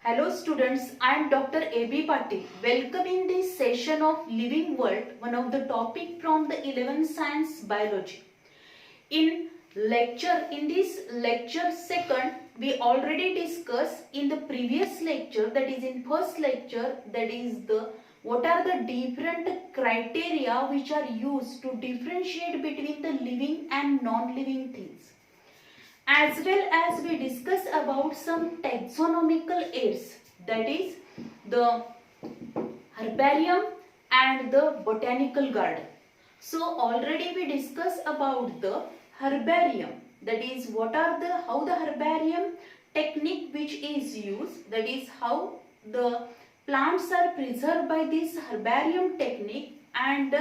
Hello students, I am Dr. A.B. Patil. Welcome in this session of Living World, one of the topic from the 11th Science Biology. In this lecture second, we already discussed in the previous lecture, that is in first lecture, that is what are the different criteria which are used to differentiate between the living and non-living things. As well as we discuss about some taxonomical aids, that is the herbarium and the botanical garden. So already we discussed about the herbarium, that is how the herbarium technique which is used, that is how the plants are preserved by this herbarium technique, and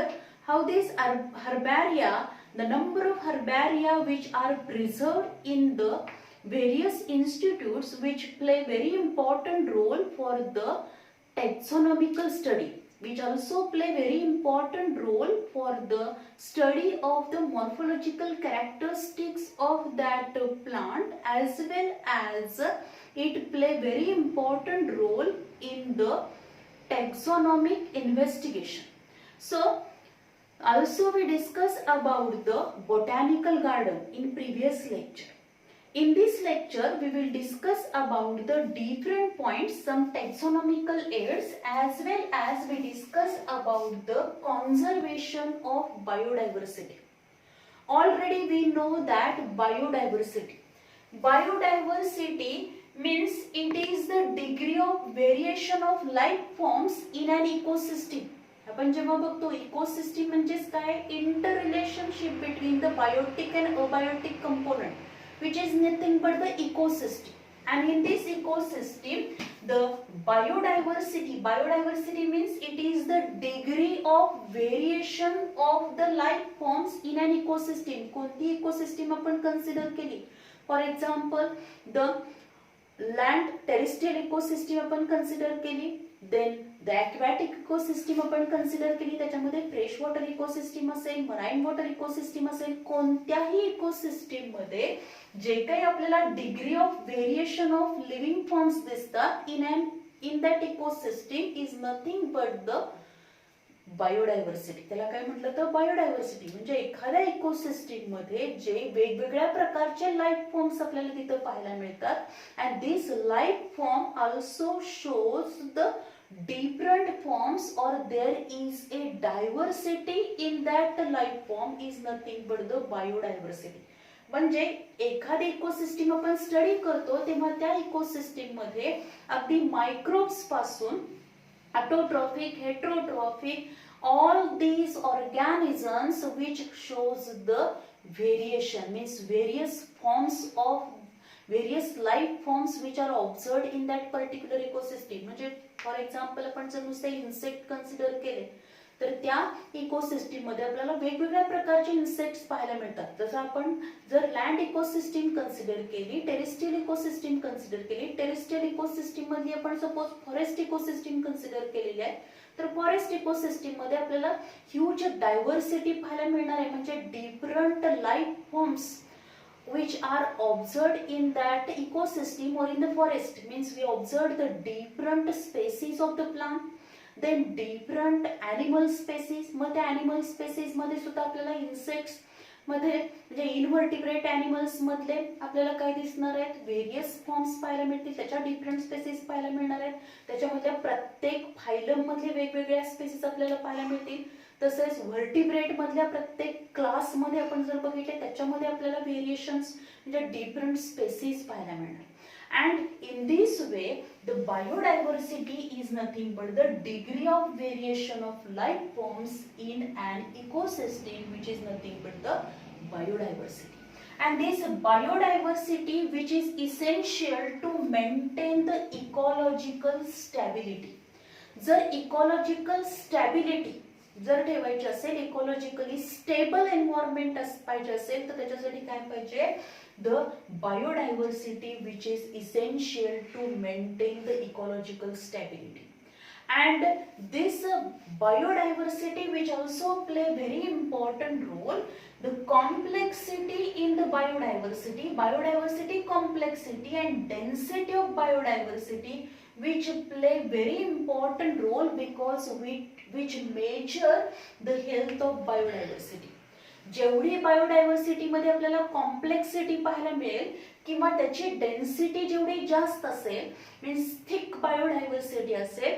how this herbaria, the number of herbaria which are preserved in the various institutes which play very important role for the taxonomical study, which also play very important role for the study of the morphological characteristics of that plant, as well as it play very important role in the taxonomic investigation. So also we discussed about the botanical garden in previous lecture. In this lecture, we will discuss about the different points, some taxonomical aids, as well as we discuss about the conservation of biodiversity. Already we know that biodiversity means it is the degree of variation of life forms in an ecosystem. आपण जेव्हा बघतो ecosystem म्हणजेच काय, inter relationship between the biotic and abiotic component which is nothing but the ecosystem, and in this ecosystem the biodiversity means it is the degree of variation of the life forms in an ecosystem. कोणती ecosystem आपण consider केली, for example the land terrestrial ecosystem आपण consider केली, then the aquatic ecosystem आपण consider केली, त्याच्यामध्ये fresh water ecosystem असेल, marine water ecosystem असेल, कोणत्याही इकोसिस्टम मध्ये जे काही आपल्याला degree of variation of living forms दिसतात in that ecosystem is nothing but the biodiversity. त्याला काय म्हटलं तर बायोडायव्हर्सिटी म्हणजे एखाद्या इकोसिस्टम मध्ये जे वेगवेगळ्या प्रकारचे लाईफ फॉर्म्स आपल्याला तिथं पाहायला मिळतात, and this life form also shows the different forms, or there is a diversity in that life form is nothing but the biodiversity. म्हणजे एखादी इकोसिस्टम आपण स्टडी करतो तेव्हा त्या इकोसिस्टम मध्ये अगदी मायक्रोब्स पासून autotrophic, heterotrophic, all these organisms which shows the variation, means various life forms which are observed in that particular ecosystem. म्हणजे फॉर एक्झाम्पल आपण जर नुसते इन्सेक्ट कन्सिडर केले तर त्या इकोसिस्टम मध्ये आपल्याला वेगवेगळ्या प्रकारचे इन्सेक्ट्स पाहायला मिळतात. जसं आपण जर लँड इकोसिस्टम कन्सिडर केली, टेरेस्ट्रियल इकोसिस्टम कन्सिडर केली, टेरेस्ट्रियल इकोसिस्टम मध्ये आपण सपोज फॉरेस्ट इकोसिस्टम कन्सिडर केलेली आहे, तर फॉरेस्ट इकोसिस्टम मध्ये आपल्याला ह्यूज डायव्हर्सिटी पाहायला मिळणार आहे. म्हणजे different life forms which are observed in that ecosystem or in the forest, means we observe the different species of the plant, then different animal species. मग त्या animal species मध्ये सुद्धा आपल्याला insects मध्ये म्हणजे इनव्हर्टिब्रेट एनिमल्स मधले आपल्याला काय दिसणार आहेत, व्हेरियस फॉर्म्स पाहायला मिळतील, त्याच्या डिफरंट स्पेसीज पाहायला मिळणार आहेत, त्याच्यामधल्या प्रत्येक फायलम मधले वेगवेगळ्या स्पेसीज आपल्याला पाहायला मिळतील. तसेच व्हर्टिब्रेट मधल्या प्रत्येक क्लास मध्ये आपण जर बघितले त्याच्यामध्ये आपल्याला व्हेरिएशन्स म्हणजे डिफरंट स्पेसीज पाहायला मिळणार. And in this way the biodiversity is nothing but the degree of variation of life forms in an ecosystem, which is nothing but the biodiversity. And this biodiversity which is essential to maintain the ecological stability. जर ecological stability जर ठेवायची असेल, इकॉलॉजिकली stable environment पाहिजे असेल, तर त्याच्यासाठी काय पाहिजे, the biodiversity which is essential to maintain the ecological stability. And this biodiversity which also play very important role, the complexity in the biodiversity complexity and density of biodiversity, which play very important role because which measure the health of biodiversity. जेवढी biodiversity मध्ये आपल्याला complexity पाहायला मिळेल किंवा त्याची density जेवढी जास्त असेल, मीन्स थिक बायोडायव्हर्सिटी असेल,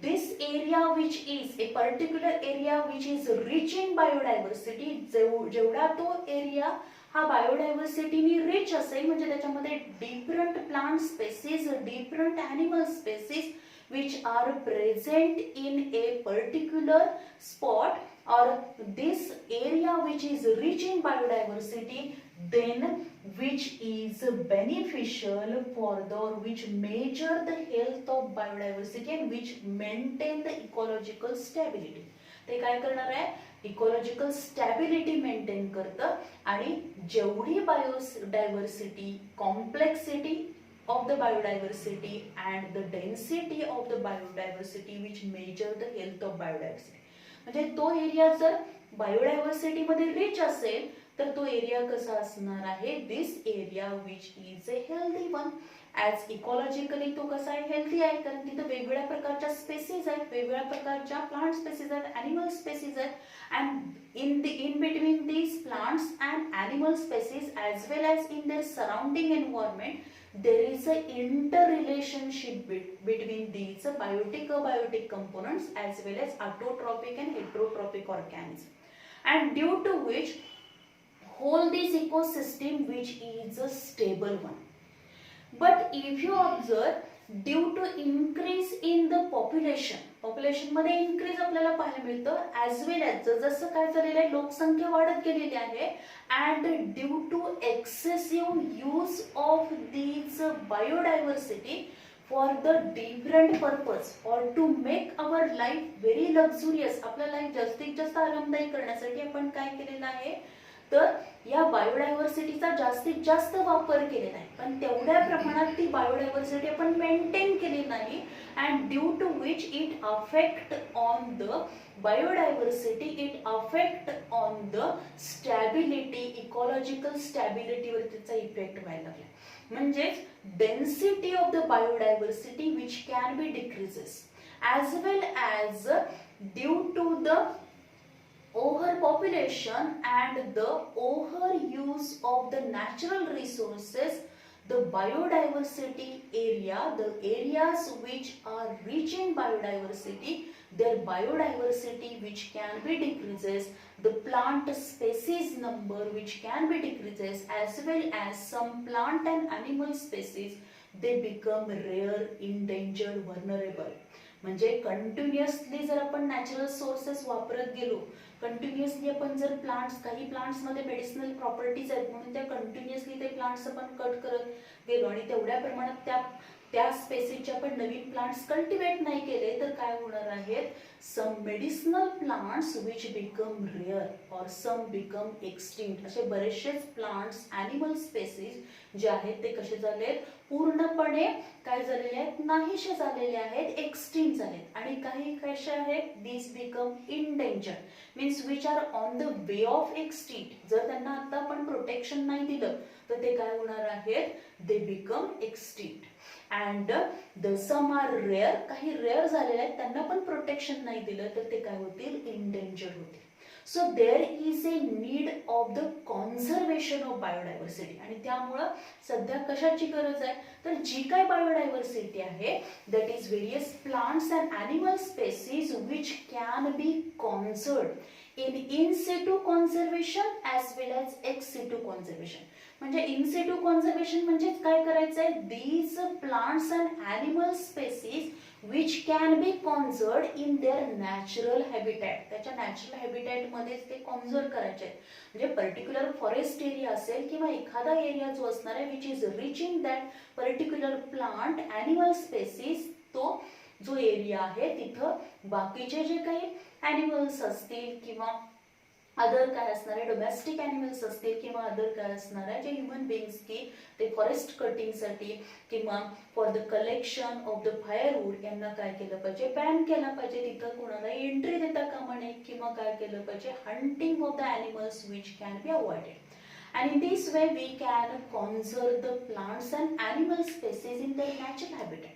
this area which is a particular area which is rich in biodiversity, जेवढा तो एरिया हा बायोडायव्हर्सिटीनी रिच असेल, म्हणजे त्याच्यामध्ये different plant species, different animal species which are present in a particular spot or this area which is rich in biodiversity, then which is beneficial for the, or which measure the health of biodiversity and which maintain the ecological stability. ते काय करणार आहे, ecological stability maintain करतं आणि जेवढी biodiversity, complexity of the biodiversity and the density of the biodiversity which measure the health of biodiversity. म्हणजे तो area जर बायोडायव्हर्सिटी मध्ये रिच असेल तर तो एरिया कसा असणार आहे, this area which is a healthy one. As ecologically तो कसा आहे, हेल्दी आहे, कारण तिथे वेगवेगळ्या प्रकारच्या स्पेसीज आहेत, वेगवेगळ्या प्रकारच्या प्लांट स्पेसीज आहेत, ॲनिमल स्पेसीज आहेत, and in between these plants and animal species as well as in their surrounding environment there is a interrelationship between these biotic abiotic components as well as autotrophic and heterotrophic organisms, and due to which whole this ecosystem which is a stable one. But if you observe, due to increase in the population मध्ये increase आपल्याला पाहायला मिळतं, as well as जसं काय झालेलं आहे, लोकसंख्या वाढत गेलेली आहे, and due to excessive use of these biodiversity for the different purpose or to make our life very luxurious, आपलं लाईफ जास्तीत जास्त आरामदायी करण्यासाठी आपण काय केलेलं आहे, तर या बायोडायव्हर्सिटीचा जास्तीत जास्त वापर केलेला आहे, पण तेवढ्या प्रमाणात ती बायोडायव्हर्सिटी आपण मेंटेन केली नाही, and due to which it affect on the biodiversity, it affect on the stability, ecological स्टॅबिलिटीवर त्याचा इफेक्ट व्हायला लागला. म्हणजेच density of the biodiversity which can be decreases as well as due to the overpopulation and the overuse of the natural resources, the biodiversity area, the areas which are rich in biodiversity, their biodiversity which can be decreases, the plant species number which can be decreases, as well as some plant and animal species, they become rare, endangered, vulnerable. म्हणजे continuously जर आपण natural sources वापरत गेलो, continuously आपण जर plants, काही plants मध्ये medicinal properties आहेत म्हणून त्या कंटिन्युअसली ते प्लांट्स आपण कट करत गेलो आणि तेवढ्या प्रमाणात त्या स्पेसीसचे आपण नवीन प्लांट्स कल्टिवेट नाही केले तर काय होणार आहेत, some medicinal plants which become rare or some become extinct. असे बरेचसेच प्लांट्स, ॲनिमल स्पेसीज जे आहेत ते कसे झालेत, पूर्णपणे काय झालेले आहेत, नाहीसे झालेले आहेत, एक्सटिंक्ट झालेत. आणि काही कसे आहेत, this become endanger, means which are on the way of extinct. जर त्यांना आता आपण प्रोटेक्शन नाही दिलं तर ते काय होणार आहेत, they become extinct. And the some are rare, काही रेअर झालेले आहेत त्यांना पण प्रोटेक्शन नाही दिलं तर ते काय होतील, इंडेंजर होतील. So there is a need of the conservation of biodiversity. आणि त्यामुळं सध्या कशाची गरज आहे, तर जी काय बायोडायव्हर्सिटी आहे that is various plants and animal species which can be conserved in situ conservation as well as ex situ conservation. म्हणजे इन सिटू कॉन्झर्वेशन म्हणजे काय करायचं आहे, these plants and animal species which can be conserved in their natural habitat. त्याच्या natural habitat मध्ये ते conserve करायचे. म्हणजे पर्टिक्युलर फॉरेस्ट एरिया असेल किंवा एखादा एरिया जो असणार आहे which is rich in that particular plant, animal species, तो जो एरिया आहे तिथं बाकीचे जे काही ॲनिमल्स असतील किंवा अदर काय असणार आहे, डोमेस्टिक ॲनिमल्स असतील किंवा अदर काय असणार आहे जे ह्युमन बीइंग्स की ते फॉरेस्ट कटिंगसाठी किंवा for the collection of the firewood यांना काय केलं पाहिजे, बॅन केलं पाहिजे, तिथं कोणाला एंट्री देता कामा नये किंवा काय केलं पाहिजे, hunting of the animals which can be avoided. And in this way we can conserve the plants and animal species in their natural habitat,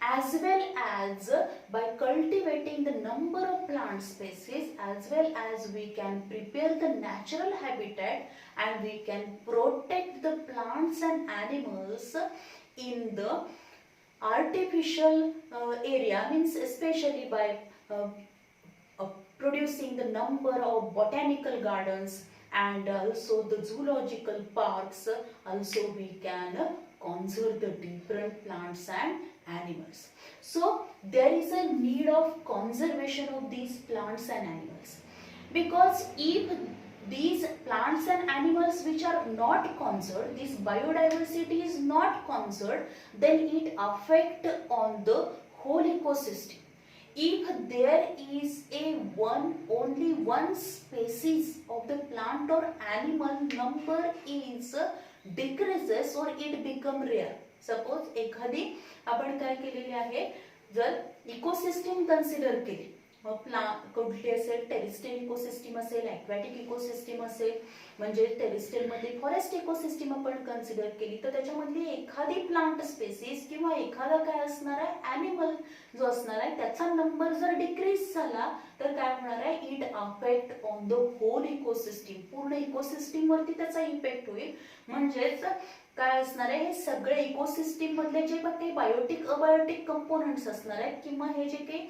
as well as by cultivating the number of plant species, as well as we can prepare the natural habitat and we can protect the plants and animals in the artificial area, means especially by producing the number of botanical gardens and also the zoological parks. Also we can conserve the different plants and animals. So there is a need of conservation of these plants and animals, because if these plants and animals which are not conserved, this biodiversity is not conserved, then it affect on the whole ecosystem. If there is only one species of the plant or animal, number is decreases or it become rare. Suppose एखादी आपण काय केलेली आहे, जर ecosystem consider केली, मग कुठली असेल, टेरिस्ट्रियल इकोसिस्टीम असेल, ॲक्वॅटिक इकोसिस्टीम असेल, म्हणजे टेरिस्ट्रियल मध्ये फॉरेस्ट इकोसिस्टीम आपण कन्सिडर केली, तर त्याच्यामधली एखादी प्लांट स्पेसिस किंवा एखादा काय असणार आहे ॲनिमल जो असणार आहे त्याचा नंबर जर डिक्रीज झाला तर काय होणार आहे, it affect on the whole ecosystem, पूर्ण इकोसिस्टीम वरती त्याचा इफेक्ट होईल. म्हणजेच काय असणार आहे, हे सगळे इकोसिस्टीम मधले जे काही बायोटिक अबायोटिक कंपोनेंट्स असणार आहेत किंवा हे जे काही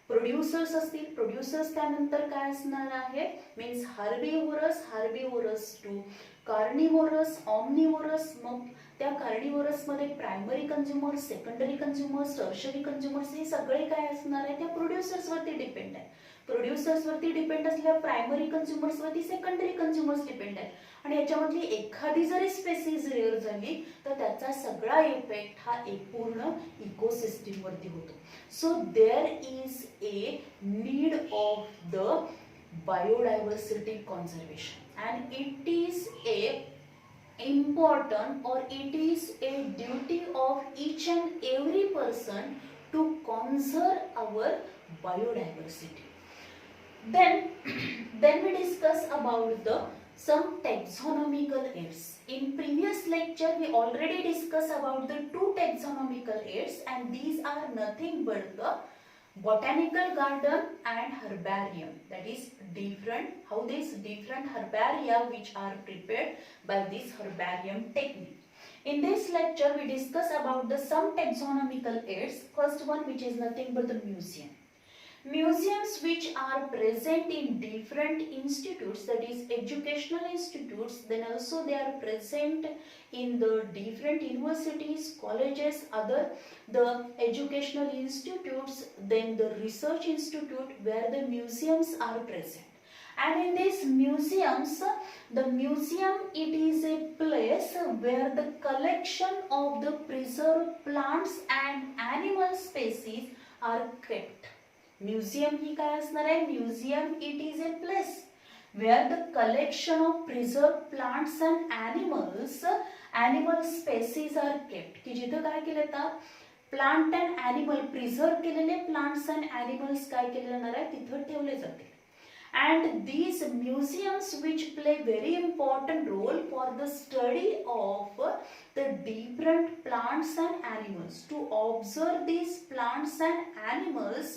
प्रोड्युसर्स असतील, प्रोड्युसर्स त्यानंतर काय असणार आहे, मीन्स हार्बिवोरस टू कार्निवोरस, ऑमनिवोरस, मग त्या कार्निवोरस मध्ये primary consumers, secondary consumers, tertiary consumers, हे सगळे काय असणार आहे, त्या प्रोड्युसर्स वरती डिपेंड आहे. प्रोड्युसर्स वरती डिपेंड असलेल्या प्रायमरी कंझ्युमर्स वरती सेकंडरी कंझ्युमर्स डिपेंड आहे. आणि याच्यामधली एखादी जरी स्पेसिस रेअर झाली तर त्याचा सगळा इफेक्ट हा एक पूर्ण इकोसिस्टीम वरती होतो. So there is a need of the biodiversity conservation and it is a important or it is a duty of each and every person to conserve our biodiversity. Then we discuss about the some taxonomical aids. In previous lecture we already discussed about the two taxonomical aids, and these are nothing but the botanical garden and herbarium. That is different, how these different herbaria which are prepared by this herbarium technique. In this lecture we discuss about the some taxonomical aids. First one, which is nothing but the museum. Museums which are present in different institutes, that is educational institutes, then also they are present in the different universities, colleges, other the educational institutes, then the research institute where the museums are present. And in these museums, the museum, it is a place where the collection of the preserved plants and animal species are kept. Museum ही काय असणार आहे, museum it is a place where the collection of preserve plants and animal species are kept, की जिथं काय केलं जातं, plant and animal preserve केलेले प्लांट्स अँड ॲनिमल्स काय केले जाणार आहे, तिथं ठेवले जातील. And these museums which play very important role for the study of the different plants and animals, to observe these plants and animals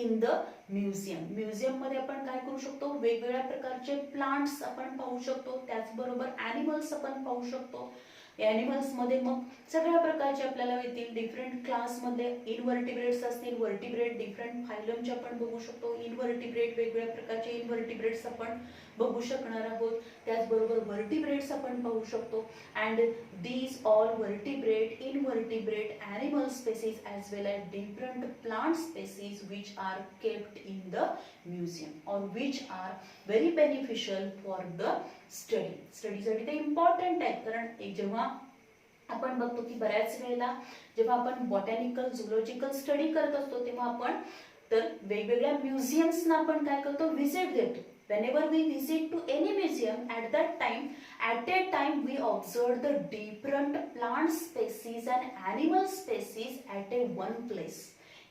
in the museum. Museum मध्ये आपण काय करू शकतो, वेगवेगळ्या प्रकारचे प्लांट्स आपण पाहू शकतो, त्याचबरोबर ॲनिमल्स आपण पाहू शकतो. ॲनिमल्स मध्ये मग सगळ्या प्रकारचे आपल्याला येतील, डिफरंट क्लास मध्ये इनव्हर्टिब्रेट्स असतील, व्हर्टिब्रेट डिफरंट फायलमचे आपण बघू शकतो, इनव्हर्टिब्रेट वेगवेगळ्या प्रकारचे इनव्हर्टिब्रेट्स आपण बघू शकणार आहोत, त्याचबरोबर व्हर्टिब्रेट्स आपण पाहू शकतो. And these all vertebrate, invertebrate, animal species as well as different plant species which are kept in the museum or which are very beneficial for the स्टडीसाठी ते इम्पॉर्टंट आहे. कारण जेव्हा आपण बघतो की बऱ्याच वेळेला जेव्हा आपण बॉटॅनिकल झुलॉजिकल स्टडी करत असतो तेव्हा आपण तर वेगवेगळ्या म्युझियम्सना आपण काय करतो, व्हिजिट देतो. whenever we visit to any museum, at a time we observe the different plant species and animal species at a one place.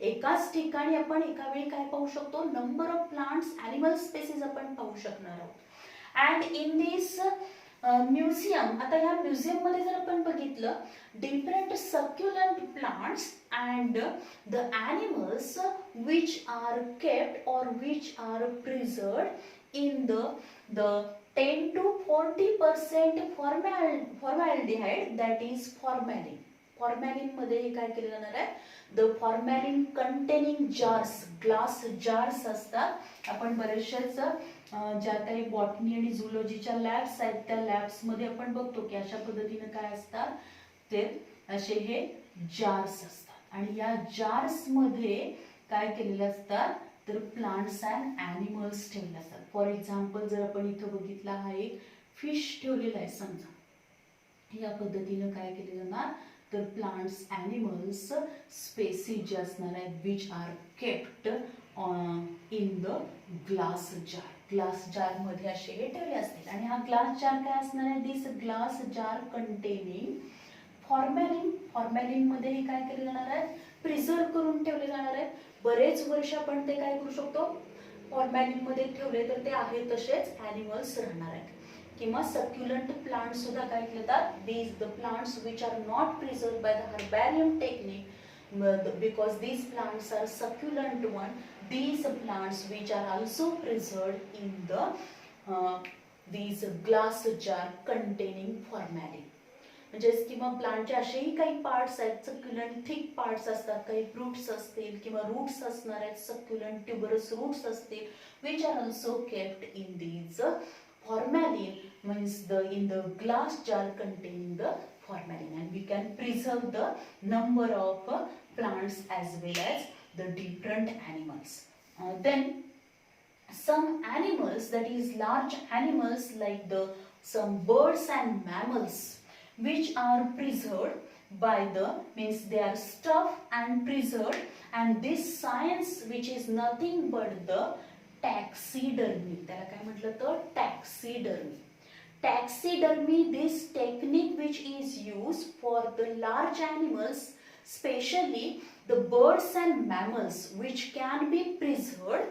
एकाच ठिकाणी आपण एका वेळी काय पाहू शकतो, number of plants, animal species आपण पाहू शकणार आहोत. अँड इन दिस म्युझियम, आता ह्या म्युझियम मध्ये जर आपण बघितलं, different succulent plants and the animals which are kept or which are preserved in the 10 to 40% formaldehyde, that is formalin. Formalin मध्ये हे काय केलं जाणार आहे, the formalin containing jars, glass jars असतात. आपण बरेचशाच ज्या काही बॉटनी आणि झुलॉजीच्या लॅब्स आहेत त्या लॅब्स मध्ये आपण बघतो की अशा पद्धतीने काय असतात, ते असे हे जार्स असतात. आणि या जार्स मध्ये काय केलेले असतात, तर प्लांट्स अँड ॲनिमल्स ठेवले असतात. फॉर एक्झाम्पल जर आपण इथं बघितला, हा एक फिश ठेवलेला आहे समजा, या पद्धतीने काय केले जाणार, तर प्लांट्स, ॲनिमल्स स्पेसीज जे असणार आहेत which are kept in the glass jar. Glass jar मध्ये असे हे ठेवले असतील. आणि हा ग्लास जार काय असणार आहे, दिस ग्लास जार कंटेनिंग फॉर्मॅलिन. फॉर्मॅलिन मध्ये हे काय केले जाणार आहे, प्रिझर्व करून ठेवले जाणार आहेत. बरेच वर्ष आपण ते काय करू शकतो, फॉर्मॅलिन मध्ये ठेवले तर ते आहे तसेच ॲनिमल्स राहणार आहेत. किंवा सक्युलंट प्लांट सुद्धा काय केले जातात, these the plants which are not preserved by the herbarium technique, because these plants are succulent one, these plants which are also preserved in the these glass jar containing formalin. म्हणजे किंवा प्लांटचे असेही काही parts आहेत, succulent thick parts असतात, काही fruits असतील किंवा रूट्स असणार आहेत, सक्युलंट ट्युबरस रूट्स असतील, which are also kept in these formalin, means in the glass jar containing the formalin, and we can preserve the number of plants as well as the different animals. Then some animals, that is large animals like some birds and mammals which are preserved by the, means they are stuffed and preserved, and this science which is nothing but the taxidermy. त्याला काय म्हटलं तर taxidermy. Taxidermy, this technique which is used for the large animals, especially the birds and mammals, which can be preserved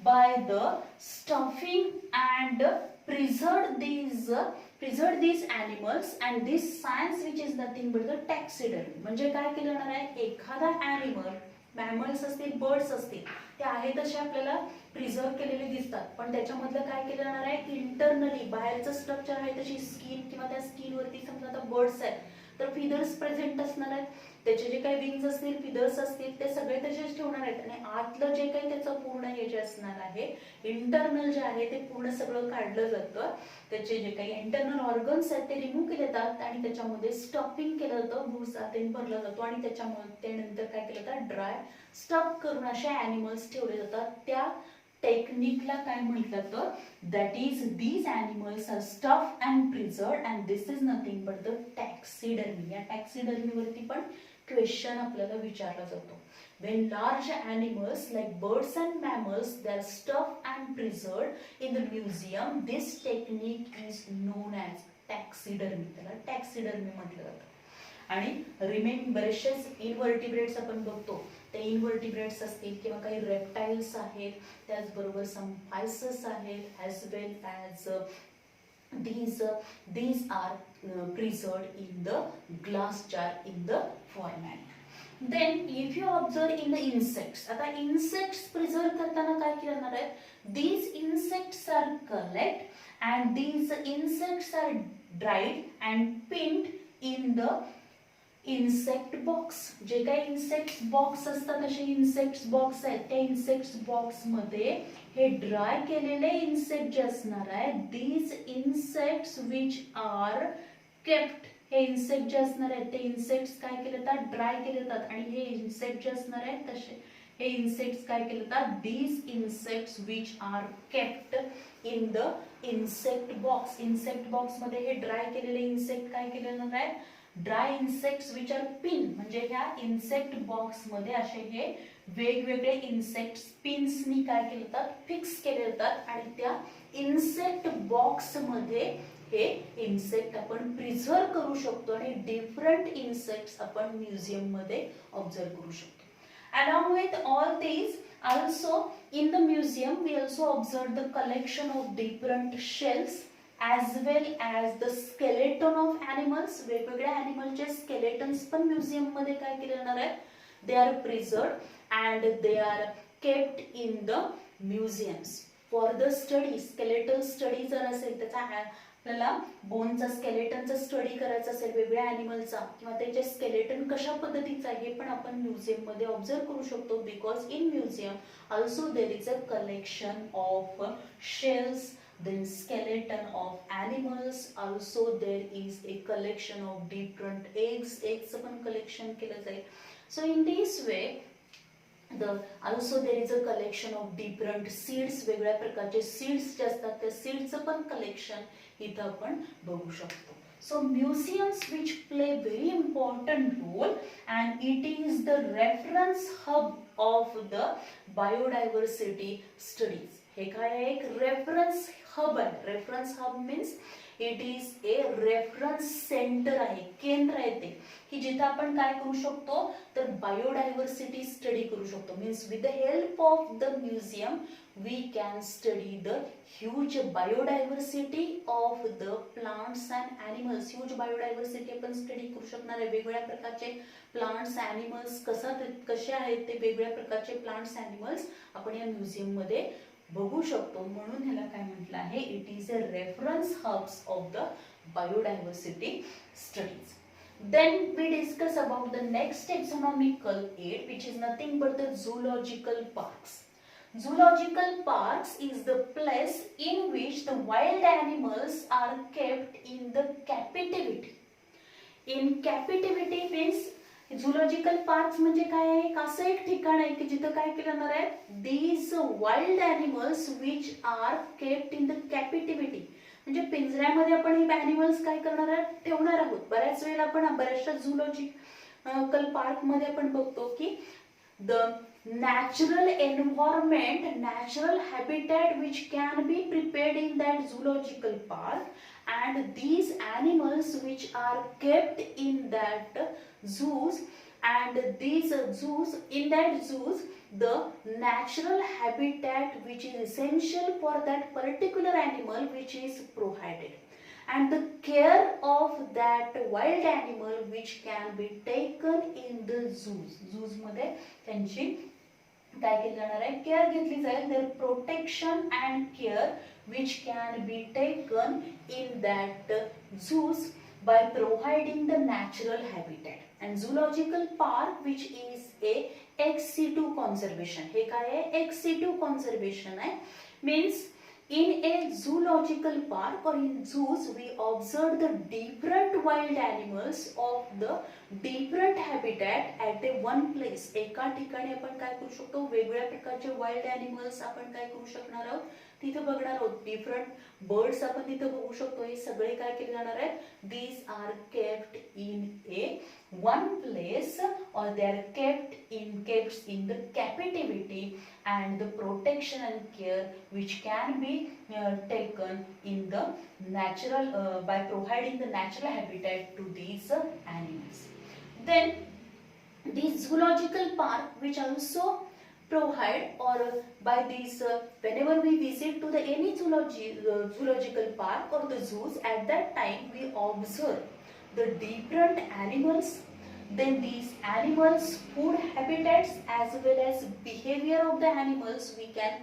by the stuffing and preserve these animals, and this science which is nothing but the taxidermy. म्हणजे काय केलं जाणार आहे, एखादा animal, mammals असतील, birds असतील, ते आहे तसे आपल्याला प्रिझर्व केलेले दिसतात, पण त्याच्यामधलं काय केलं जाणार आहे, इंटरनली बाहेरचं स्ट्रक्चर आहे तशी स्किन, किंवा त्या स्किन वरती समजा आता बर्ड्स आहेत तर फिदर्स प्रेझेंट असणार आहेत, त्याचे जे काही विंग्स असतील, फिदर्स असतील, ते सगळे तसेच ठेवणार आहेत. आणि आतलं जे काही त्याचं पूर्ण हे जे असणार आहे, इंटरनल जे आहे ते पूर्ण सगळं काढलं जातं, त्याचे जे काही इंटरनल ऑर्गन्स आहेत ते रिमूव्ह केले जातात आणि त्याच्यामध्ये स्टफिंग केलं जातं, भुसा ते भरला जातो आणि त्याच्यामध्ये त्यानंतर काय केलं जातं, ड्राय स्टफ करून असे ॲनिमल्स ठेवले जातात. त्या टेक्निकला काय म्हटलं तर that is these animals are stuff and preserved, and this is nothing but the taxidermy. या टॅक्सिडर्मी वरती पण क्वेश्चन आपल्याला विचारला जातो. When large animals like birds and mammals, they are stuffed and preserved in the museum, this technique is known as taxidermy. त्याला taxidermy म्हटलं जातं. आणि रिमेनिंग बरेचसेच इनव्हर्टिब्रेट्स आपण बघतो, ते इनव्हर्टिब्रेट्स असतील किंवा काही रेप्टाइल्स आहेत, त्याचबरोबर सम फायसस आहेत, as well as these are preserved in the glass jar in the formalin. Then if you observe in the insects, आता insects preserve करताना काय केलं जाणार आहे, these insects are collected and these insects are dried and pinned in the insect box. जे काही insect box असतात असे इन्सेक्ट बॉक्स आहेत, त्या इन्सेक्ट बॉक्स मध्ये हे ड्राय केलेले इन्सेक्ट जे असणार आहे, these insects which are kept, हे इन्सेक्ट जे असणार आहेत ते इन्सेक्ट्स काय केले जातात, ड्राय केले जातात. आणि हे इन्सेक्ट जे असणार आहेत तसे हे इन्सेक्ट्स काय केले जातात, these insects which are kept in the insect box. Insect box मध्ये हे ड्राय केलेले इन्सेक्ट काय केले जाणार आहे, dry insects which are pin, म्हणजे ह्या इन्सेक्ट बॉक्स मध्ये असे हे वेगवेगळे इन्सेक्ट पिन्सनी काय केले जातात, फिक्स केले जातात आणि त्या इन्सेक्ट बॉक्स मध्ये हे इन्सेक्ट आपण प्रिझर्व करू शकतो आणि डिफरंट इन्सेक्ट्स आपण म्युझियम मध्ये ऑब्झर्व करू शकतो. Along with all these, also in the museum we also observe the collection of different shells as well as the skeleton of animals. वेगवेगळ्या animalचे skeletons पण museum मध्ये काय केले जाणार आहे, they are preserved and they are kept in the museums for the study. skeletal study जर असेल त्याचा आपल्याला बोनचा स्केलेटनचा स्टडी करायचा असेल वेगवेगळ्या अॅनिमलचा किंवा त्याचे स्केलेटन कशा पद्धतीचा आहे हे पण आपण म्युझियम मध्ये ऑब्झर्व करू शकतो. Because in museum also there is a collection of shells, then skeleton of animals, also there is a collection of different eggs पण collection केलं जाईल. So in this way also there is a collection of different seeds, वेगवेगळ्या प्रकारचे seeds जे असतात त्या सीड्सचं पण collection इथं आपण बघू शकतो. So museums which play very important role and it is the reference hub of the biodiversity studies. हे काय आहे, एक रेफरन्स हब आहे. Reference hub means it is A reference centre आहे, केंद्र आहे ते की जिथे आपण काय करू शकतो तर बायोडायव्हर्सिटी स्टडी करू शकतो. Means with the help of the museum we can study the huge biodiversity of the plants and animals. Huge biodiversity आपण स्टडी करू शकणार आहे. वेगवेगळ्या प्रकारचे प्लांट्स ॲनिमल्स कसे आहेत ते वेगवेगळ्या प्रकारचे प्लांट्स ॲनिमल्स आपण या म्युझियम मध्ये बघू शकतो. म्हणून ह्याला काय म्हटलं आहे, it is a reference hubs of the biodiversity studies. Then we discuss about the next taxonomical aid which is nothing but the zoological parks. Zoological parks is the place in which the wild animals are kept in the captivity. In captivity means zoological parks म्हणजे काय आहे, असं एक ठिकाण आहे की जिथं काय केलं जाणार आहे, these wild animals which are kept in the captivity. म्हणजे पिंजऱ्यामध्ये आपण हे ॲनिमल्स काय करणार आहोत, ठेवणार आहोत. बऱ्याच वेळेला आपण बऱ्याचशा झुलॉजिकल पार्क मध्ये आपण बघतो की the natural environment, natural habitat which can be prepared in that zoological park and these animals which are kept in that zoos and these zoos, in that zoos the natural habitat which is essential for that particular animal which is provided and the care of that wild animal which can be taken in the zoos. zoos मध्ये त्यांची काय केलं जाणार आहे, care घेतली जाईल. Their protection and care which can be taken in that zoos by providing the natural habitat and zoological park which is a ex situ conservation. हे काय आहे, एक्स-सिटू कॉन्झर्वेशन आहे. Means in a zoological park or in zoos we observe the different wild animals of the different habitat at a one place. एका ठिकाणी आपण काय करू शकतो, वेगवेगळ्या प्रकारचे वाईल्ड ॲनिमल्स आपण काय करू शकणार आहोत, तिथे बघणार आहोत. डिफरंट बर्ड्स आपण तिथे बघू शकतो. हे सगळे काय केले जाणार आहेत, these are kept in a one place or they are kept in the captivity and the protection and care which can be taken in the natural by providing the natural habitat to these animals. Then these zoological park which also provide or by these whenever we visit to the any zoological park or the zoos, at that time we observe the different animals, then these animals food habitats as well as behavior of the animals we can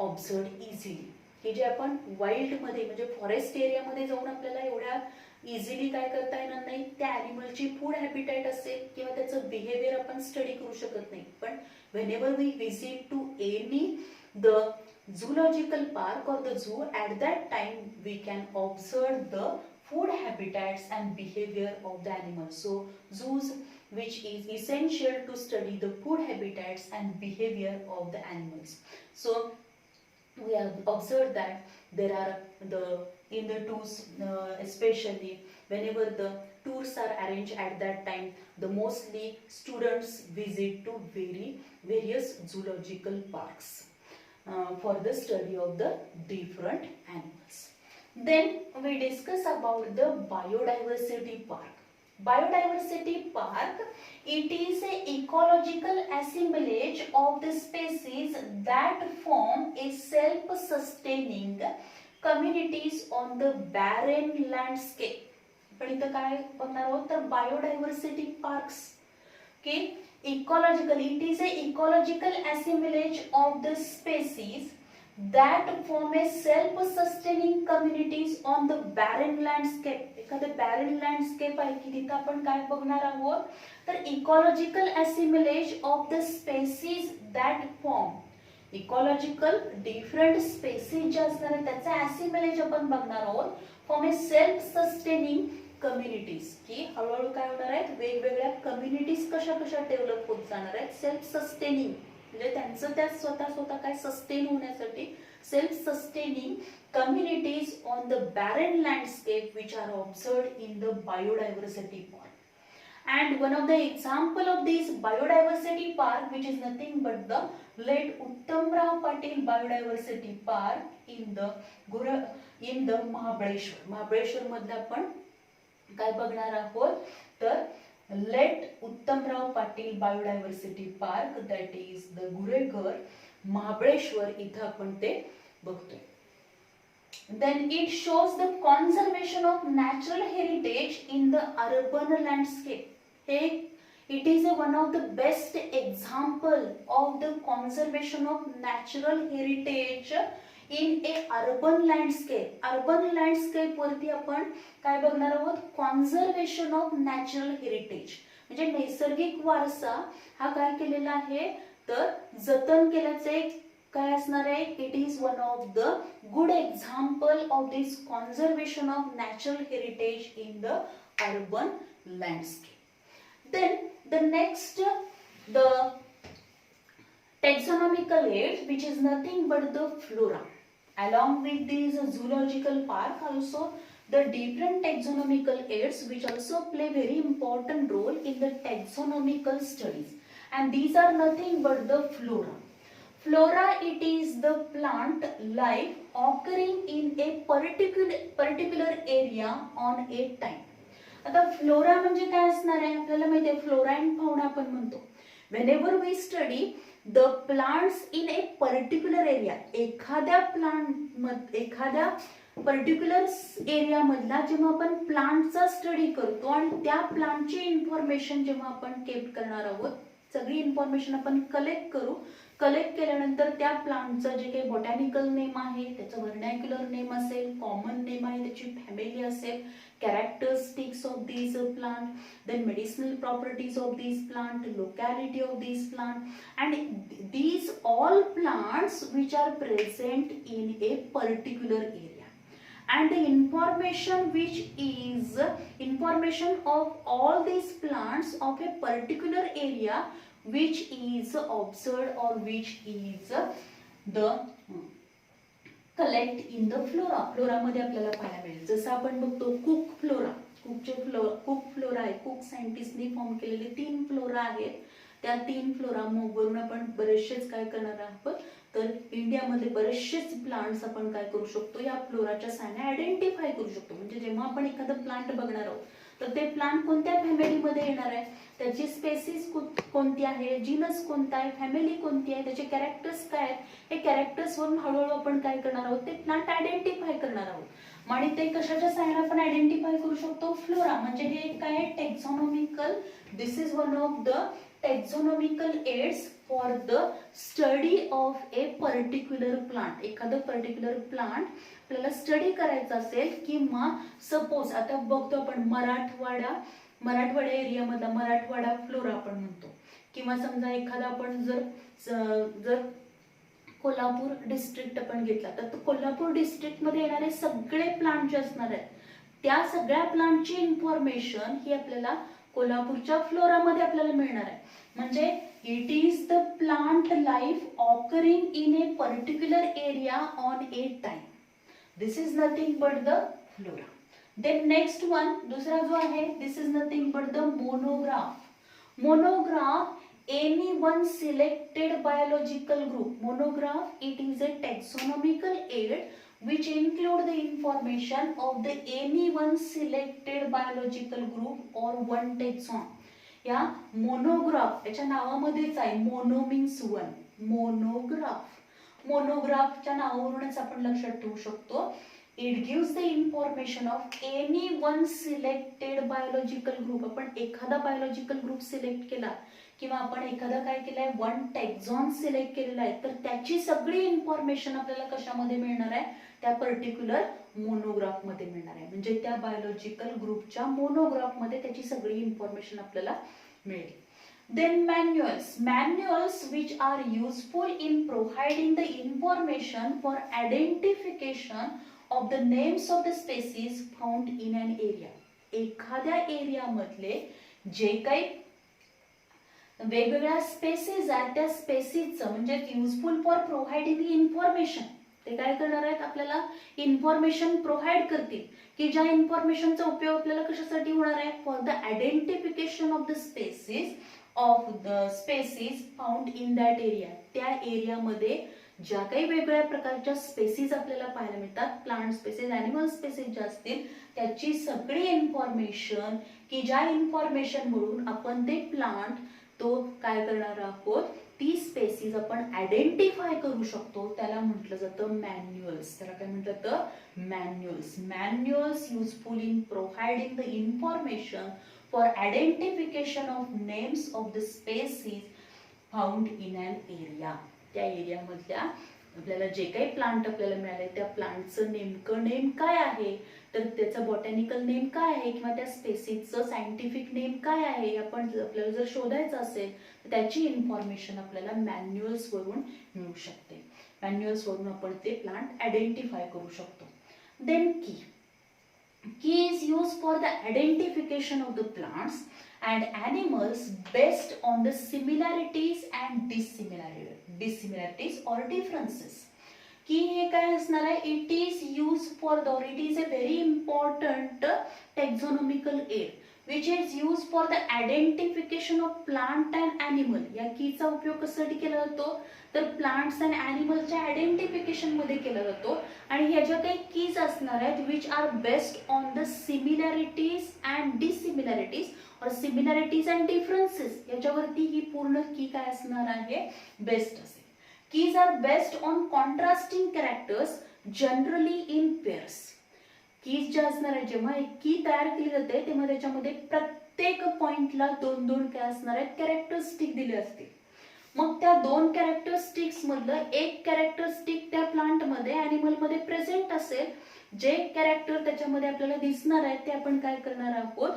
observe easily. हे जे आपण wild मध्ये म्हणजे forest area मध्ये जाऊन आपल्याला एवढ्या easily काय करता येणार नाही, त्या ॲनिमलची फूड हॅबिटॅट असेल किंवा त्याचं बिहेवियर आपण स्टडी करू शकत नाही. पण whenever we visit to any the zoological park or the zoo, at that time we can observe the food habitats and behavior of the animals. So zoos which is essential to study the food habitats and behavior of the animals. So we have observed that there are the in the zoos especially whenever the tours are arranged at that time. The mostly students visit to various zoological parks for the study of the different animals. Then we discuss about the biodiversity park. Biodiversity park, it is a ecological assemblage of the species that form a self-sustaining communities on the barren landscape. पण इथं काय बघणार आहोत तर biodiversity parks. Okay, ecological, it is a ecological assemblage of the species that form a self-sustaining communities on the barren landscape. एखादं barren landscape आहे की तिथं आपण काय बघणार आहोत तर ecological assemblage of the species that form. Ecological different species जे असणार आहे त्याचा assemblage आपण बघणार आहोत form a self sustaining communities. की हळूहळू काय होणार आहेत वेगवेगळ्या कम्युनिटीज कशा कशा डेव्हलप होत जाणार आहेत सेल्फ सस्टेनिंग म्हणजे त्यांचं त्या स्वतः काय सस्टेन होण्यासाठी self sustaining communities on the barren landscape which are observed in the biodiversity park. And one of the example of this biodiversity park, which is nothing but the late Uttamrao Patil Biodiversity Park in the Mahabaleshwar. Mahabaleshwar मध्ये आपण काय बघणार आहोत तर late Uttamrao Patil biodiversity park that is the Gureghar Mahabaleshwar इथं आपण ते बघतोय. Then it shows the conservation of natural heritage in the urban landscape. It is one of the best example of the conservation of natural heritage in a urban landscape. Urban landscape वरती आपण काय बघणार आहोत conservation of natural heritage म्हणजे नैसर्गिक वारसा हा काय केलेला आहे तर जतन केल्याचे एक काय असणार आहे. It is one of the good example of this conservation of natural heritage in the urban landscape. Then the next the taxonomical aids, which is nothing but the flora. Along with these zoological park, also the different taxonomical aids which also play very important role in the taxonomical studies, and these are nothing but the flora. Flora, it is the plant life occurring in a particular area on a time. आता flora म्हणजे काय असणार आहे आपल्याला माहिती आहे flora and fauna आपण म्हणतो. whenever we study the plants in a particular area, एखाद्या पर्टिक्युलर एरिया मधला जेव्हा आपण प्लांटचा स्टडी करतो आणि त्या प्लांटची इन्फॉर्मेशन जेव्हा आपण केप्ट करणार आहोत सगळी इन्फॉर्मेशन आपण कलेक्ट केल्यानंतर त्या प्लांटचं जे काही बॉटॅनिकल नेम आहे त्याचं व्हर्नॅक्युलर नेम असेल कॉमन नेम आहे त्याची फॅमिली असेल characteristics of these plant, then medicinal properties of these plant, locality of these plant, and these all plants which are present in a particular area, and the information which is information of all these plants of a particular area which is observed or which is the collect in the flora. Flora मध्ये आपल्याला पाहायला मिळेल जसं आपण बघतो cook flora. Cook flora आहे cook सायंटिस्टनी form केलेले 3 flora आहेत. त्या 3 फ्लोरा वरून आपण बरेचसेच काय करणार आहोत तर इंडियामध्ये बरेचसेच प्लांट्स आपण काय करू शकतो या फ्लोराच्या सहाय्याने आयडेंटिफाय करू शकतो. म्हणजे जेव्हा आपण एखादं प्लांट बघणार आहोत तर ते प्लांट कोणत्या फॅमिलीमध्ये येणार आहे त्याची स्पेसिस कोणती आहे जीनस कोणता आहे फॅमिली कोणती आहे त्याचे कॅरेक्टर्स काय आहेत हे कॅरेक्टर्स वरून हळूहळू आपण काय करणार आहोत ते प्लांट आयडेंटिफाय करणार आहोत. आणि ते कशाच्या सहाय्याने आपण आयडेंटिफाय करू शकतो फ्लोरा म्हणजे हे काय taxonomical. This is one of the taxonomical aids for the study of a particular plant. एखादं पर्टिक्युलर प्लांट आपल्याला स्टडी करायचं असेल किंवा सपोज आता बघतो आपण मराठवाडा एरियामधला मराठवाडा फ्लोरा आपण म्हणतो किंवा समजा एखादा आपण जर कोल्हापूर डिस्ट्रिक्ट आपण घेतला तर कोल्हापूर डिस्ट्रिक्ट मध्ये येणारे सगळे प्लांट जे असणार आहेत त्या सगळ्या प्लांटची इन्फॉर्मेशन ही आपल्याला कोल्हापूरच्या फ्लोरा मध्ये आपल्याला मिळणार आहे. म्हणजे it is the plant life occurring in a particular area on a time. This is nothing but the flora. Then next one, दुसरा जो आहे, this is nothing but the monograph. Monograph any one selected biological group. Monograph, it is a taxonomical aid which include the information of the any one selected biological group or one taxon. या monograph याच्या नावामध्येच आहे, mono means one, monograph. मोनोग्राफच्या नावावरूनच आपण लक्षात ठेवू शकतो. It gives the information of any one selected biological group. आपण एखादा बायोलॉजिकल ग्रुप सिलेक्ट केला किंवा आपण एखादा काय केलाय, वन टॅक्झॉन सिलेक्ट केलेला आहे, तर त्याची सगळी इन्फॉर्मेशन आपल्याला कशामध्ये मिळणार आहे, त्या पर्टिक्युलर मोनोग्राफ मध्ये मिळणार आहे. म्हणजे त्या बायोलॉजिकल ग्रुपच्या मोनोग्राफ मध्ये त्याची सगळी इन्फॉर्मेशन आपल्याला मिळेल. Then manuals which are useful in providing the information for identification of the names of the species found in an area. एखाद्या एरिया मधले जे काही वेगवेगळ्या स्पेसीज आहेत त्या स्पेसीजचं म्हणजे युजफुल फॉर प्रोव्हाइडिंग इन्फॉर्मेशन, ते काय करणार आहेत, आपल्याला इन्फॉर्मेशन प्रोव्हाइड करतील की ज्या इन्फॉर्मेशनचा उपयोग आपल्याला कशासाठी होणार आहे, for the identification of the species found in that area. त्या एरियामध्ये ज्या काही वेगवेगळ्या प्रकारच्या स्पेसीज आपल्याला पाहायला मिळतात, प्लांट स्पेसीज, ॲनिमल स्पेसीज ज्या असतील, त्याची सगळी इन्फॉर्मेशन की ज्या इन्फॉर्मेशन म्हणून आपण ते प्लांट तो काय करणार आहोत, ती स्पेसीज आपण आयडेंटिफाय करू शकतो, त्याला म्हटलं जातं मॅन्युअल्स. त्याला काय म्हटलं जातं, manuals. Manuals useful in providing the information for identification of names of the species found in an area. त्या एरियामधल्या आपल्याला जे काही प्लांट आपल्याला मिळाले त्या प्लांटचं नेमकं नेम काय आहे, तर त्याचं बॉटॅनिकल नेम काय आहे किंवा त्या स्पेसीजचं सायंटिफिक नेम काय आहे, आपण आपल्याला जर शोधायचं असेल तर त्याची इन्फॉर्मेशन आपल्याला मॅन्युअल्स वरून मिळू शकते. मॅन्युअल्स वरून आपण ते प्लांट आयडेंटिफाय करू शकतो. Then key is used for the identification of the plants and animals based on the similarities and dissimilarities or differences. Key हे काय असणार आहे, it is used for the, it is a very important taxonomical aid which is used for the identification of plant and animal. या कीचा उपयोग कशासाठी केला जातो, तर प्लांट्स अँड ॲनिमलच्या आयडेंटिफिकेशन मध्ये केला जातो. आणि ह्या ज्या काही कीज असणार आहेत which are based on the similarities and dissimilarities और सिमिलॅरिटीज अँड डिफरन्सेस, याच्यावरती ही पूर्ण की काय असणार आहे, बेस्ड असेल. Keys are based on contrasting characters generally in pairs. Keys ज्या असणार आहे, जेव्हा एक की तयार केली जाते तेव्हा त्याच्यामध्ये प्रत्येक पॉइंटला दोन दोन काय असणार आहेत, कॅरेक्टरिस्टिक दिले असतील. मग त्या दोन कॅरेक्टरिस्टिक्स मधलं एक कॅरेक्टरिस्टिक त्या प्लांट मध्ये ॲनिमल मध्ये प्रेझेंट असेल, जे कॅरेक्टर त्याच्यामध्ये आपल्याला दिसणार आहे ते आपण काय करणार आहोत,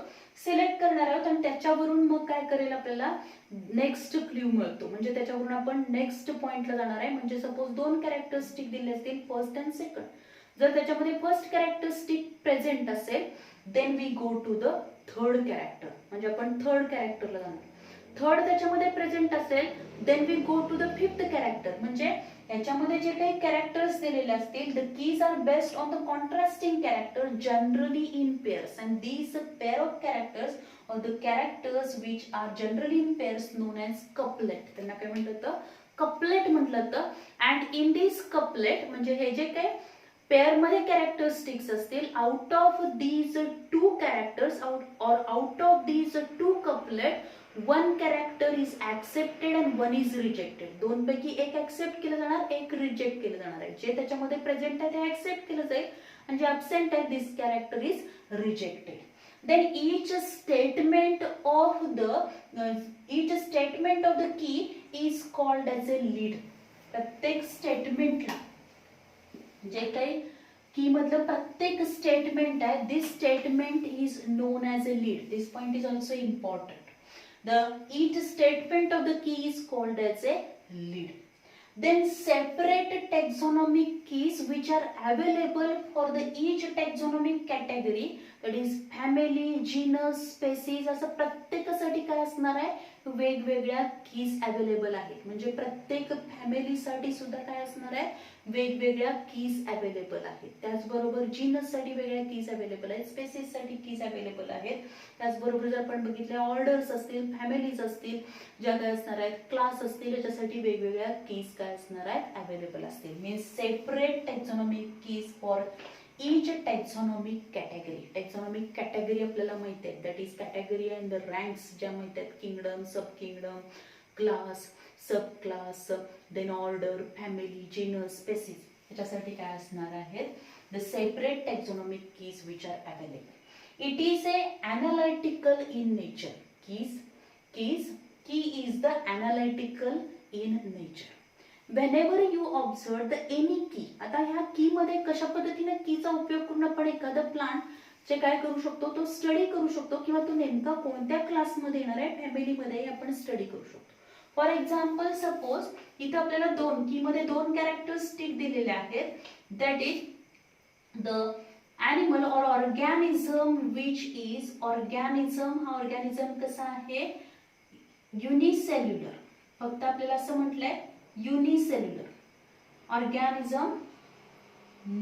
सिलेक्ट करणार आहोत आणि त्याच्यावरून मग काय करेल आपल्याला नेक्स्ट क्ल्यू मिळतो. म्हणजे त्याच्यावरून आपण नेक्स्ट पॉइंटला जाणार आहे. म्हणजे सपोज दोन कॅरेक्टरिस्टिक दिले असतील, फर्स्ट अँड सेकंड, जर त्याच्यामध्ये फर्स्ट कॅरेक्टरिस्टिक प्रेझेंट असेल then we go to the third character, म्हणजे आपण थर्ड कॅरेक्टरला जाणार. थर्ड त्याच्यामध्ये प्रेझेंट असेल then we go to the fifth character. म्हणजे याच्यामध्ये जे काही कॅरेक्टर्स दिलेले असतील, the keys are based on the contrasting character generally in pairs and these pair of characters और the characters which are generally in pairs known as couplet. त्यांना काय म्हटलं तर कपलेट म्हटलं तर. अँड इन दिस कपलेट म्हणजे हे जे काही पेअर मध्ये कॅरेक्टरिस्टिक्स असतील, out of these two characters और out of these two couplet one character is accepted and one is rejected. दोन पैकी एक ऍक्सेप्ट केलं जाणार, एक रिजेक्ट केलं जाणार आहे. जे त्याच्यामध्ये प्रेझेंट आहे ते ऍक्सेप्ट केलं जाईल आणि जे अब्सेंट आहे this character is rejected. Then each statement of the key is called as a lead. प्रत्येक स्टेटमेंटला जे काही की मधलं प्रत्येक स्टेटमेंट आहे, this statement is known as a lead. This point is also important. Each statement of the key is called as a lead. Then separate taxonomic keys which are available for the each taxonomic category, that is family, genus, species. असं प्रत्येकासाठी काय असणार आहे, वेगवेगळ्या keys available आहेत. म्हणजे प्रत्येक फॅमिलीसाठी सुद्धा काय असणार आहे, वेगवेगळ्या कीज अवेलेबल आहेत. त्याचबरोबर जीनससाठी वेगळ्या कीज अवेलेबल आहेत, स्पेसिससाठी कीज अवेलेबल आहेत. त्याचबरोबर जर आपण बघितले ऑर्डर्स असतील, फॅमिलीज असतील, ज्या काय असणार आहेत, क्लास असतील, याच्यासाठी वेगवेगळ्या कीज काय असणार आहेत, अवेलेबल असतील. Means separate taxonomic keys for each taxonomic category. Taxonomic category आपल्याला माहिती आहे, that is category and the ranks ज्या माहिती आहेत, kingdom, sub kingdom, class, sub class, then order, family, genus, species, याच्यासाठी काय असणार आहेत, the separate taxonomic keys which are available. It is a analytical in nature. Key is the analytical in nature. Whenever you observe the any key, आता ह्या की मध्ये कशा पद्धतीने कीचा उपयोग करून आपण एखादा प्लांट जे काय करू शकतो, तो स्टडी करू शकतो, किंवा तो नेमका कोणत्या क्लासमध्ये येणार आहे, फॅमिलीमध्ये आपण स्टडी करू शकतो. फॉर एक्झाम्पल, सपोज इथे आपल्याला की मध्ये दोन कॅरेक्टरिस्टिक दिलेले आहेत, दॅट इज द ॲनिमल और ऑर्गॅनिझम विच इज ऑर्गॅनिझम. हा ऑर्गॅनिझम कसा आहे, युनिसेल्युलर. फक्त आपल्याला असं म्हटलंय युनिसेल्युलर. Organism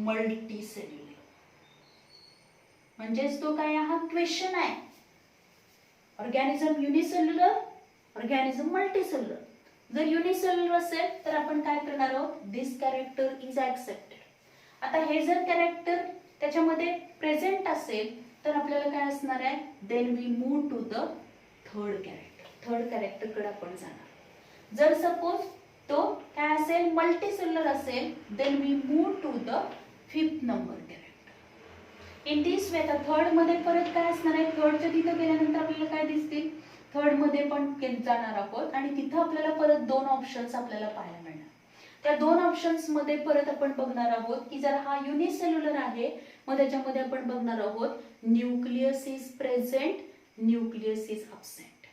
multicellular. म्हणजेच तो काय, हा क्वेश्चन आहे. Organism unicellular, organism multicellular. जर युनिसेल्युलर असेल तर आपण काय करणार आहोत, दिस कॅरेक्टर इज ऍक्सेप्टेड. आता हे जर कॅरेक्टर त्याच्यामध्ये प्रेझेंट असेल तर आपल्याला काय असणार आहे, then we move to the third character. Third character कडे आपण जाणार. जर सपोज तो काय असेल, मल्टीसेल्युलर असेल, then we move to the fifth number character. In this way आता थर्ड मध्ये परत काय असणार आहे, थर्डच्या तिथं गेल्यानंतर आपल्याला काय दिसतील, थर्ड मध्ये पण जाणार आहोत आणि तिथं आपल्याला परत दोन ऑप्शन्स आपल्याला पाहायला मिळणार. त्या दोन ऑप्शन्स मध्ये परत आपण बघणार आहोत की जर हा युनिसेल्युलर आहे, मग त्याच्यामध्ये आपण बघणार आहोत nucleus is present, nucleus is absent.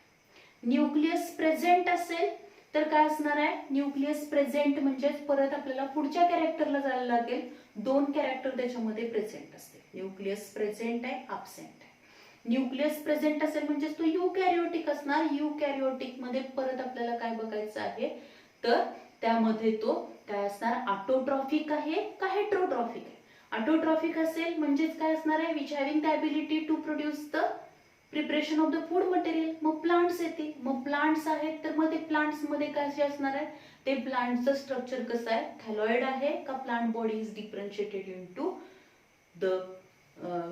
Nucleus present असेल तर काय असणार आहे, न्यूक्लियस प्रेझेंट म्हणजे परत आपल्याला पुढच्या कॅरेक्टरला जायला लागेल, दोन कॅरेक्टर त्याच्यामध्ये प्रेझेंट असतील. न्यूक्लियस प्रेझेंट आहे, अब्सेंट आहे. न्यूक्लियस प्रेझेंट असेल म्हणजे तो युकॅरियोटिक असणार. युकॅरियोटिक मध्ये परत आपल्याला काय बघायचं आहे, तर त्यामध्ये तो काय असणार, ऑटोट्रॉफिक आहे का हेट्रोट्रॉफिक आहे. ऑटोट्रॉफिक असेल म्हणजेच काय असणार आहे, which having the ability to produce the preparation of the food material. मग प्लांट्स येतील, मग प्लांट्स आहेत तर मग ते प्लांट्स मध्ये काय असणार आहे, ते प्लांटचं स्ट्रक्चर कसं आहे, थॅलॉइड आहे का plant body is differentiated into the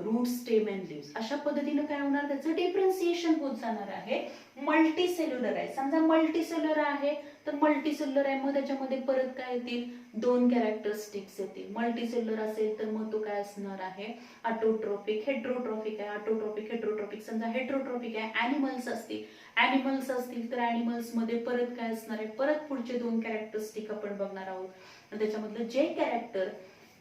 root, stem and leaves. अशा पद्धतीने काय होणार, त्याचं डिफरन्सिएशन होत जाणार आहे. मल्टीसेल्युलर आहे, समजा मल्टीसेल्युलर आहे तर मल्टीसेल्युलर आहे, मग त्याच्यामध्ये परत काय येतील, दोन कॅरेक्टरिस्टिक्स येतील. मल्टीसेल्युलर असेल तर मग तो काय असणार आहे, ऑटोट्रॉपिक. हेट्रोट्रॉपिक आहे, ऑटोट्रॉपिक हेट्रोट्रॉपिक. समजा हेट्रोट्रॉपिक आहे, ॲनिमल्स असतील तर ॲनिमल्स मध्ये परत काय असणार आहे, परत पुढचे दोन कॅरेक्टरिस्टिक आपण बघणार आहोत. त्याच्यामधलं जे कॅरेक्टर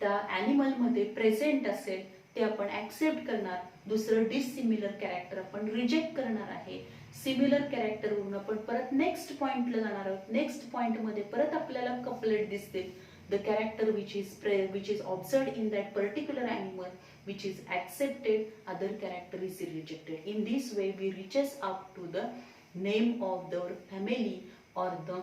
त्या ॲनिमल मध्ये प्रेझेंट असेल ते आपण ऍक्सेप्ट करणार, दुसरं डिसिमिलर कॅरेक्टर आपण रिजेक्ट करणार आहे. सिमिलर कॅरेक्टर वरून आपण परत नेक्स्ट पॉइंटला जाणार आहोत. नेक्स्ट पॉइंट मध्ये परत आपल्याला कपलेट दिसतील, the character which is observed in that particular animal which is accepted, other character is rejected. In this way we reaches up to the name of the family or the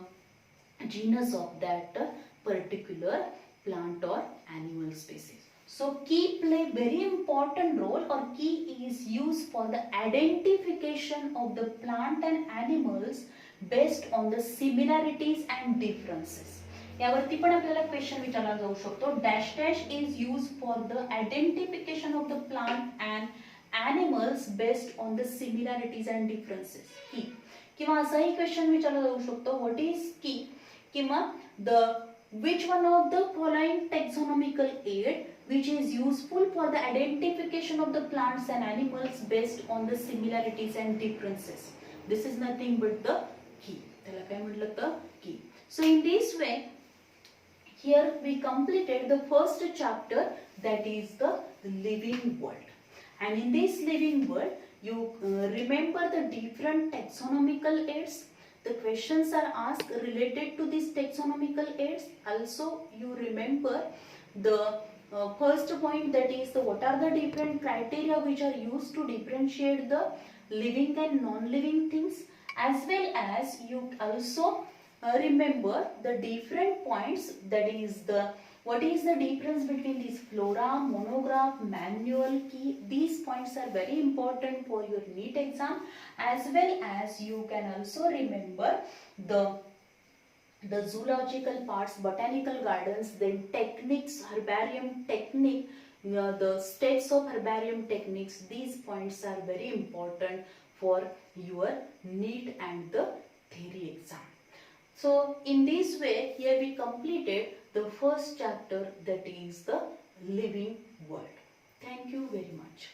genus of that particular plant or animal species. So key play very important role, or key is used for the identification of the plant and animals based on the similarities and differences. यावरती पण आपल्याला question विचारला जाऊ शकतो. Dash dash is use for the identification of the plant and animals based on the similarities and differences. की किंवा असाही question विचारला जाऊ शकतो, व्हॉट इज की, किंवा the which one of the following taxonomical aid which is useful for the identification of the plants and animals based on the similarities and differences. This is nothing but the key. त्याला काय म्हटलं तर की. So in this way here we completed the first chapter, that is the living world. And in this living world you remember the different taxonomical aids. The questions are asked related to these taxonomical aids. Also you remember the first point, that is what are the different criteria which are used to differentiate the living and non-living things. as well as you also remember the different points, that is the what is the difference between this flora, monograph, manual, key. These points are very important for your NEET exam, as well as you can also remember the zoological parts, botanical gardens, then techniques, herbarium technique, the steps of herbarium techniques. These points are very important for your NEET and the theory exam. So in this way, here we completed the first chapter, that is the living world. Thank you very much.